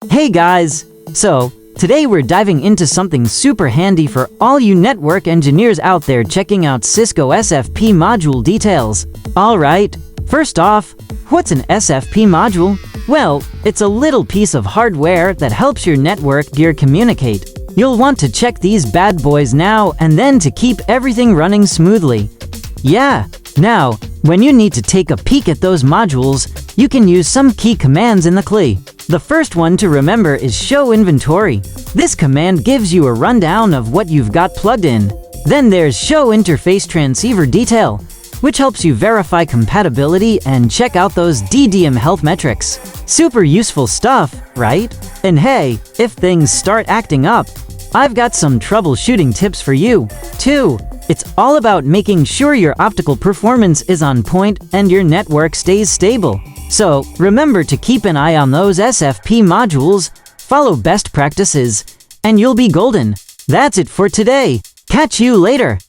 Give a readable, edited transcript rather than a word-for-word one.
Hey guys! So, today we're diving into something super handy for all you network engineers out there checking out Cisco SFP module details. Alright, first off, what's an SFP module? Well, it's a little piece of hardware that helps your network gear communicate. You'll want to check these bad boys now and then to keep everything running smoothly. Yeah, now, when you need to take a peek at those modules, you can use some key commands in the CLI. The first one to remember is show inventory. This command gives you a rundown of what you've got plugged in. Then there's show interface transceiver detail, which helps you verify compatibility and check out those DDM health metrics. Super useful stuff, right? And hey, if things start acting up, I've got some troubleshooting tips for you, too. It's all about making sure your optical performance is on point and your network stays stable. So, remember to keep an eye on those SFP modules, follow best practices, and you'll be golden. That's it for today. Catch you later.